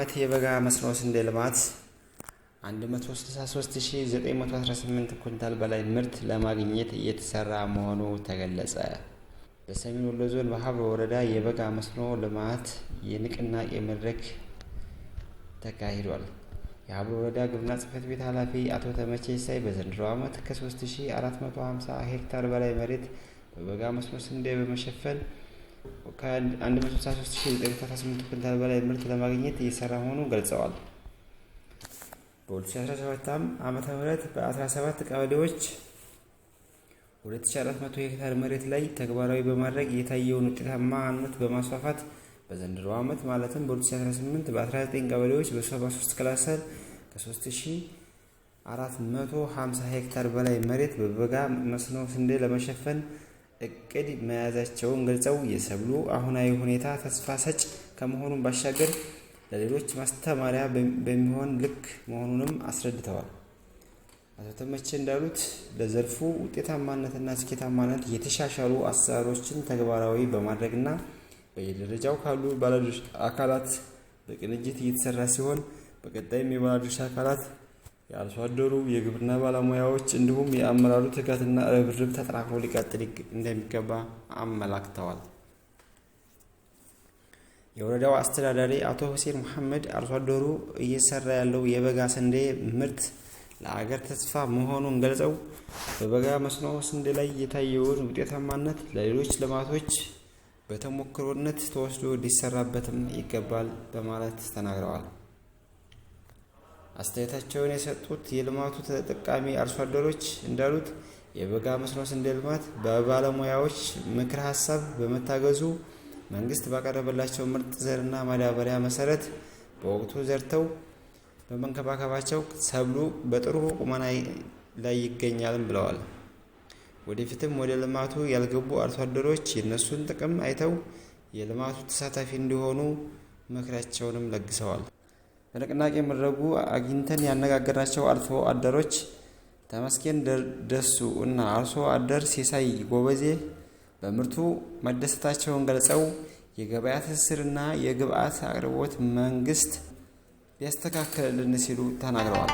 ዓመት የበጋ መስኖ ስንዴ ልማት 163918 ኩንታል በላይ ምርት ለማግኘት እየተሰራ መሆኑ ተገለጸ። በሰሜን ወሎ ዞን በሀብሮ ወረዳ የበጋ መስኖ ልማት የንቅናቄ መድረክ ተካሂዷል። የሀብሮ ወረዳ ግብርና ጽሕፈት ቤት ኃላፊ አቶ ተመቼ ሳይ በዘንድሮ ዓመት ከ3450 ሄክታር በላይ መሬት በበጋ መስኖ ስንዴ በመሸፈን ከ163918 ኩንታል በላይ ምርት ለማግኘት እየሰራ መሆኑን ገልጸዋል። በ2017 ዓመተ ምህረት በ17 ቀበሌዎች 2400 ሄክታር መሬት ላይ ተግባራዊ በማድረግ የታየውን ውጤታማነት በማስፋፋት በዘንድሮ ዓመት ማለትም በ2018 በ19 ቀበሌዎች በ73 ክላስተር ከ3450 ሄክታር በላይ መሬት በበጋ መስኖ ስንዴ ለመሸፈን እቅድ መያዛቸውን ገልጸው የሰብሉ አሁናዊ ሁኔታ ተስፋ ሰጭ ከመሆኑም ባሻገር ለሌሎች ማስተማሪያ በሚሆን ልክ መሆኑንም አስረድተዋል። አቶ ተመቼ እንዳሉት ለዘርፉ ውጤታማነትና ስኬታማነት የተሻሻሉ አሰራሮችን ተግባራዊ በማድረግና በየደረጃው ካሉ ባለድርሻ አካላት በቅንጅት እየተሰራ ሲሆን በቀጣይም የባለድርሻ አካላት የአርሶ አደሩ የግብርና ባለሙያዎች እንዲሁም የአመራሩ ትጋትና ርብርብ ተጠናክሮ ሊቀጥል እንደሚገባ አመላክተዋል። የወረዳው አስተዳዳሪ አቶ ሁሴን መሐመድ አርሶ አደሩ እየሰራ ያለው የበጋ ስንዴ ምርት ለአገር ተስፋ መሆኑን ገልጸው በበጋ መስኖ ስንዴ ላይ የታየውን ውጤታማነት ለሌሎች ልማቶች በተሞክሮነት ተወስዶ ሊሰራበትም ይገባል በማለት ተናግረዋል። አስተያየታቸውን የሰጡት የልማቱ ተጠቃሚ አርሶ አደሮች እንዳሉት የበጋ መስኖ ስንዴ ልማት በባለሙያዎች ምክር ሀሳብ በመታገዙ መንግስት ባቀረበላቸው ምርጥ ዘርና ማዳበሪያ መሰረት በወቅቱ ዘርተው በመንከባከባቸው ሰብሉ በጥሩ ቁመና ላይ ይገኛልም ብለዋል። ወደፊትም ወደ ልማቱ ያልገቡ አርሶ አደሮች የነሱን ጥቅም አይተው የልማቱ ተሳታፊ እንዲሆኑ ምክራቸውንም ለግሰዋል። በንቅናቄ መድረኩ አግኝተን ያነጋገርናቸው አርሶ አደሮች ተመስገን ደሱ እና አርሶ አደር ሲሳይ ጎበዜ በምርቱ መደሰታቸውን ገልጸው የገበያ ትስስርና የግብአት አቅርቦት መንግስት ሊያስተካክልልን ሲሉ ተናግረዋል።